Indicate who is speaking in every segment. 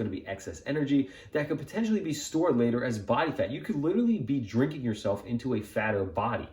Speaker 1: going to be excess energy that could potentially be stored later as body fat. You could literally be drinking yourself into a fatter body.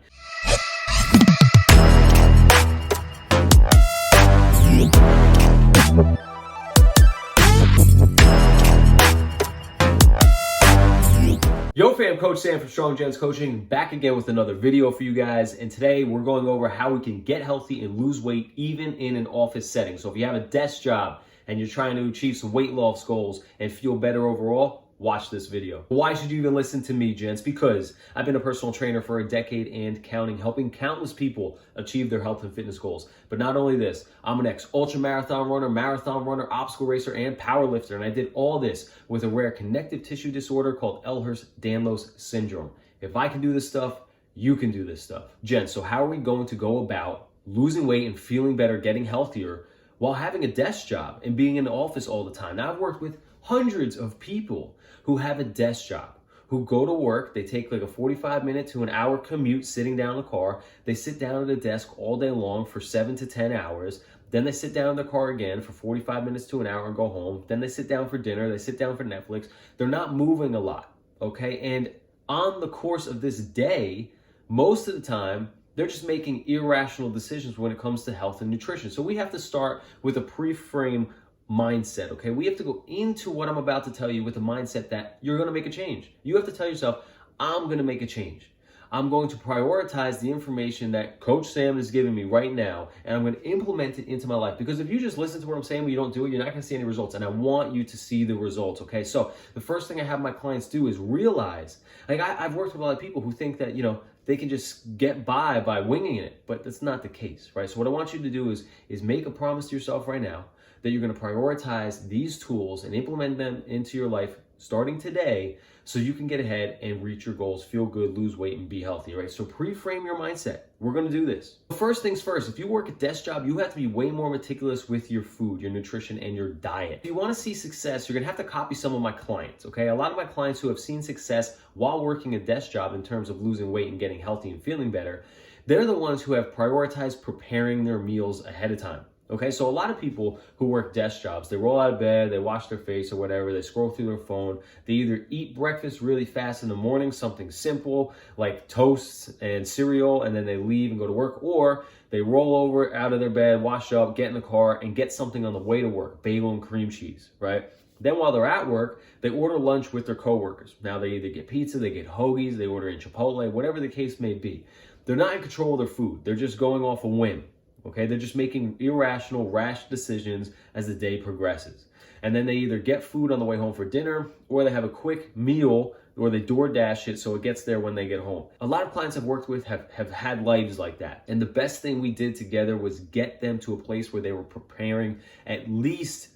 Speaker 1: Yo fam, Coach Sam from Strong Gents Coaching, back again with another video for you guys. And today we're going over how we can get healthy and lose weight even in an office setting. So if you have a desk job and you're trying to achieve some weight loss goals and feel better overall, watch this video. Why should you even listen to me, gents? Because I've been a personal trainer for a decade and counting, helping countless people achieve their health and fitness goals. But not only this, I'm an ex-ultra marathon runner, obstacle racer, and power lifter. And I did all this with a rare connective tissue disorder called Ehlers-Danlos syndrome. If I can do this stuff, you can do this stuff. Gents, so how are we going to go about losing weight and feeling better, getting healthier, while having a desk job and being in the office all the time? Now, I've worked with hundreds of people who have a desk job, who go to work, they take like a 45-minute to an hour commute sitting down in the car, they sit down at a desk all day long for 7 to 10 hours, then they sit down in the car again for 45 minutes to an hour and go home, then they sit down for dinner, they sit down for Netflix. They're not moving a lot, okay? And on the course of this day, most of the time, they're just making irrational decisions when it comes to health and nutrition. So we have to start with a pre-frame mindset, okay? We have to go into what I'm about to tell you with a mindset that you're going to make a change. You have to tell yourself, I'm going to make a change. I'm going to prioritize the information that Coach Sam is giving me right now, and I'm going to implement it into my life. Because if you just listen to what I'm saying but you don't do it, you're not going to see any results. And I want you to see the results, okay? So the first thing I have my clients do is realize, like I've worked with a lot of people who think that, they can just get by winging it, but that's not the case, right? So what I want you to do is make a promise to yourself right now that you're going to prioritize these tools and implement them into your life starting today so you can get ahead and reach your goals, feel good, lose weight, and be healthy, right? So pre-frame your mindset. We're going to do this. First things first, if you work a desk job, you have to be way more meticulous with your food, your nutrition, and your diet. If you want to see success, you're going to have to copy some of my clients, okay? A lot of my clients who have seen success while working a desk job in terms of losing weight and getting healthy and feeling better, they're the ones who have prioritized preparing their meals ahead of time. Okay, so a lot of people who work desk jobs, they roll out of bed, they wash their face or whatever, they scroll through their phone, they either eat breakfast really fast in the morning, something simple like toast and cereal, and then they leave and go to work, or they roll over out of their bed, wash up, get in the car, and get something on the way to work, bagel and cream cheese, right? Then while they're at work, they order lunch with their coworkers. Now they either get pizza, they get hoagies, they order in Chipotle, whatever the case may be. They're not in control of their food. They're just going off a whim. Okay, they're just making irrational, rash decisions as the day progresses. And then they either get food on the way home for dinner, or they have a quick meal, or they DoorDash it so it gets there when they get home. A lot of clients I've worked with have had lives like that. And the best thing we did together was get them to a place where they were preparing at least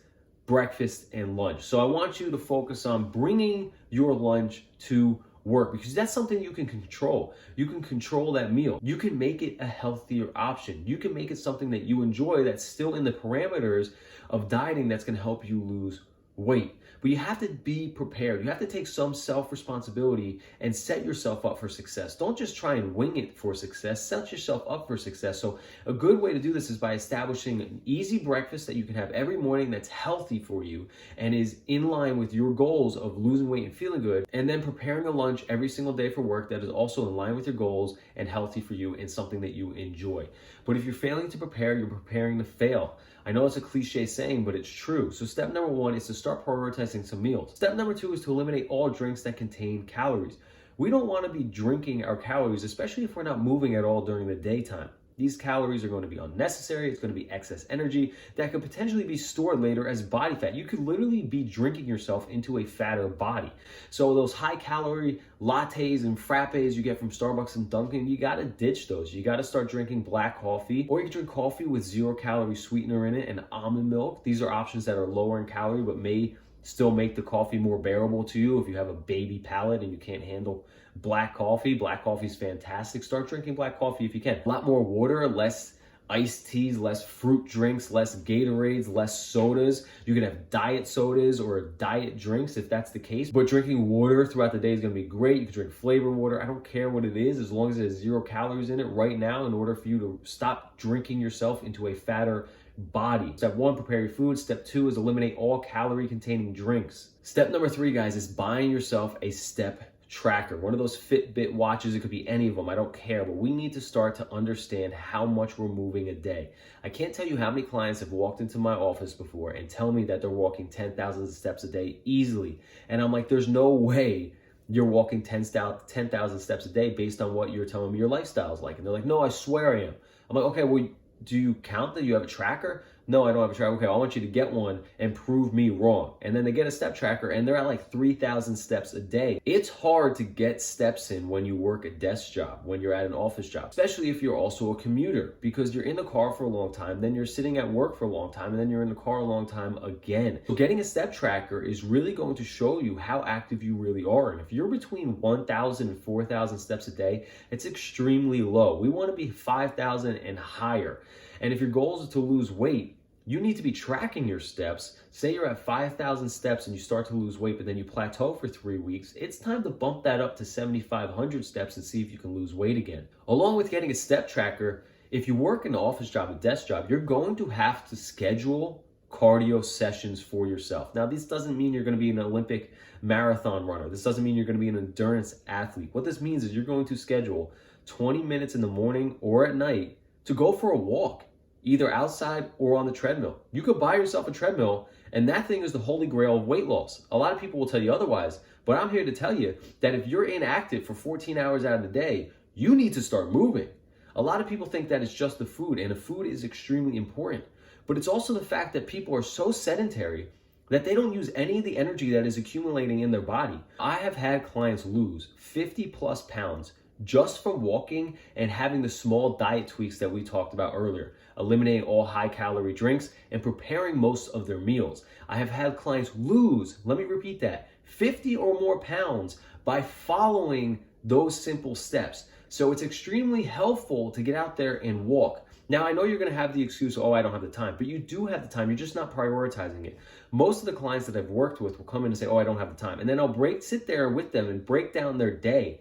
Speaker 1: breakfast and lunch. So I want you to focus on bringing your lunch to work, because that's something you can control. You can control that meal. You can make it a healthier option. You can make it something that you enjoy that's still in the parameters of dieting that's going to help you lose weight. But you have to be prepared. You have to take some self-responsibility and set yourself up for success. Don't just try and wing it for success. Set yourself up for success. So a good way to do this is by establishing an easy breakfast that you can have every morning that's healthy for you and is in line with your goals of losing weight and feeling good, and then preparing a lunch every single day for work that is also in line with your goals and healthy for you and something that you enjoy. But if you're failing to prepare, you're preparing to fail. I know it's a cliche saying, but it's true. So step number 1 is to start prioritizing some meals. Step number 2 is to eliminate all drinks that contain calories. We don't want to be drinking our calories, especially if we're not moving at all during the daytime. These calories are going to be unnecessary. It's going to be excess energy that could potentially be stored later as body fat. You could literally be drinking yourself into a fatter body. So those high calorie lattes and frappes you get from Starbucks and Dunkin', you got to ditch those. You got to start drinking black coffee, or you can drink coffee with 0 calorie sweetener in it and almond milk. These are options that are lower in calorie but may still make the coffee more bearable to you if you have a baby palate and you can't handle black coffee. Black coffee is fantastic. Start drinking black coffee if you can. A lot more water, less iced teas, less fruit drinks, less Gatorades, less sodas. You can have diet sodas or diet drinks if that's the case. But drinking water throughout the day is going to be great. You can drink flavored water. I don't care what it is, as long as it has 0 calories in it right now, in order for you to stop drinking yourself into a fatter body. Step 1, prepare your food. Step 2 is eliminate all calorie-containing drinks. Step number 3, guys, is buying yourself a step tracker, one of those Fitbit watches. It could be any of them, I don't care, but we need to start to understand how much we're moving a day. I can't tell you how many clients have walked into my office before and tell me that they're walking 10,000 steps a day easily, and I'm like, there's no way you're walking 10,000 steps a day based on what you're telling me your lifestyle is like. And they're like, no, I swear I am. I'm like, okay, well, do you count that you have a tracker? No, I don't have a tracker. Okay, I want you to get one and prove me wrong. And then they get a step tracker and they're at like 3,000 steps a day. It's hard to get steps in when you work a desk job, when you're at an office job, especially if you're also a commuter, because you're in the car for a long time, then you're sitting at work for a long time, and then you're in the car a long time again. So getting a step tracker is really going to show you how active you really are. And if you're between 1,000 and 4,000 steps a day, it's extremely low. We want to be 5,000 and higher. And if your goal is to lose weight, you need to be tracking your steps. Say you're at 5,000 steps and you start to lose weight, but then you plateau for 3 weeks. It's time to bump that up to 7,500 steps and see if you can lose weight again. Along with getting a step tracker, if you work an office job, a desk job, you're going to have to schedule cardio sessions for yourself. Now, this doesn't mean you're going to be an Olympic marathon runner. This doesn't mean you're going to be an endurance athlete. What this means is you're going to schedule 20 minutes in the morning or at night to go for a walk, either outside or on the treadmill. You could buy yourself a treadmill, and that thing is the holy grail of weight loss. A lot of people will tell you otherwise, but I'm here to tell you that if you're inactive for 14 hours out of the day, you need to start moving. A lot of people think that it's just the food, and the food is extremely important, but it's also the fact that people are so sedentary that they don't use any of the energy that is accumulating in their body. I have had clients lose 50 plus pounds just from walking and having the small diet tweaks that we talked about earlier, eliminating all high calorie drinks and preparing most of their meals. I have had clients lose, let me repeat that, 50 or more pounds by following those simple steps. So it's extremely helpful to get out there and walk. Now, I know you're going to have the excuse, oh, I don't have the time, but you do have the time. You're just not prioritizing it. Most of the clients that I've worked with will come in and say, oh, I don't have the time. And then I'll sit there with them and break down their day.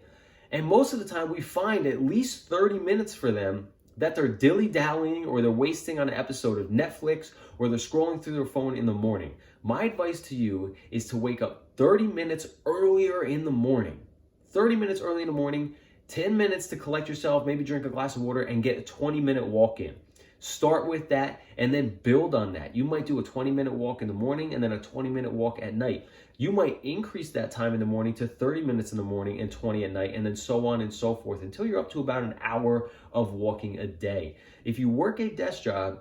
Speaker 1: And most of the time we find at least 30 minutes for them that they're dilly-dallying, or they're wasting on an episode of Netflix, or they're scrolling through their phone in the morning. My advice to you is to wake up 30 minutes earlier in the morning. 30 minutes early in the morning, 10 minutes to collect yourself, maybe drink a glass of water, and get a 20-minute walk in. Start with that and then build on that. You might do a 20-minute walk in the morning and then a 20-minute walk at night. You might increase that time in the morning to 30 minutes in the morning and 20 at night, and then so on and so forth until you're up to about an hour of walking a day. If you work a desk job,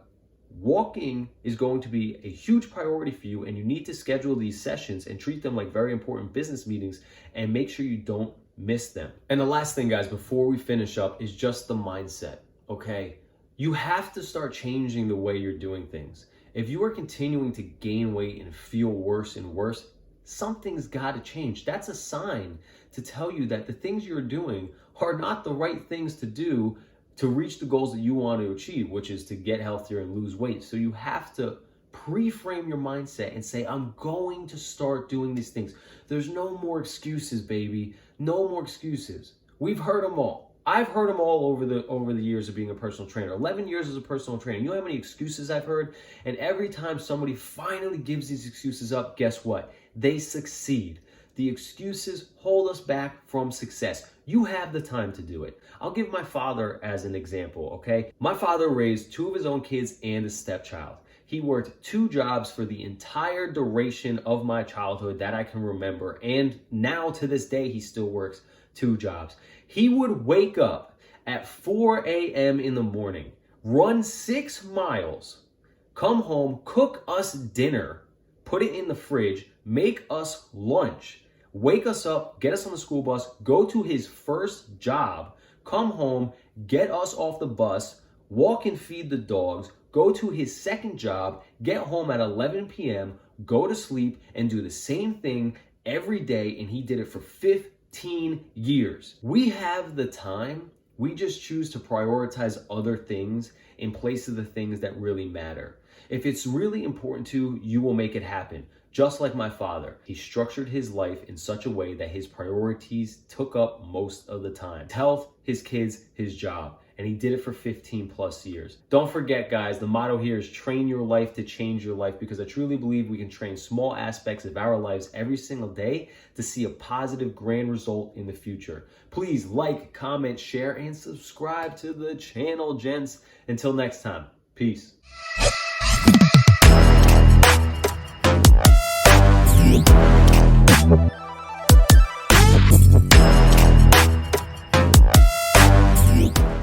Speaker 1: walking is going to be a huge priority for you, and you need to schedule these sessions and treat them like very important business meetings and make sure you don't miss them. And the last thing, guys, before we finish up is just the mindset, okay? You have to start changing the way you're doing things. If you are continuing to gain weight and feel worse and worse, something's got to change. That's a sign to tell you that the things you're doing are not the right things to do to reach the goals that you want to achieve, which is to get healthier and lose weight. So you have to pre-frame your mindset and say, I'm going to start doing these things. There's no more excuses, baby. No more excuses. We've heard them all. I've heard them all over the years of being a personal trainer. 11 years as a personal trainer. You know how many excuses I've heard? And every time somebody finally gives these excuses up, guess what? They succeed. The excuses hold us back from success. You have the time to do it. I'll give my father as an example, okay? My father raised 2 of his own kids and a stepchild. He worked 2 jobs for the entire duration of my childhood that I can remember. And now to this day, he still works 2 jobs. He would wake up at 4 a.m. in the morning, run 6 miles, come home, cook us dinner, put it in the fridge, make us lunch, wake us up, get us on the school bus, go to his first job, come home, get us off the bus, walk and feed the dogs, go to his second job, get home at 11 p.m., go to sleep, and do the same thing every day, and he did it for 15 years. We have the time. We just choose to prioritize other things in place of the things that really matter. If it's really important to you, you will make it happen. Just like my father, he structured his life in such a way that his priorities took up most of the time. Health, his kids, his job. and he did it for 15 plus years. Don't forget, guys, the motto here is train your life to change your life, because I truly believe we can train small aspects of our lives every single day to see a positive, grand result in the future. Please like, comment, share, and subscribe to the channel, gents. Until next time, peace.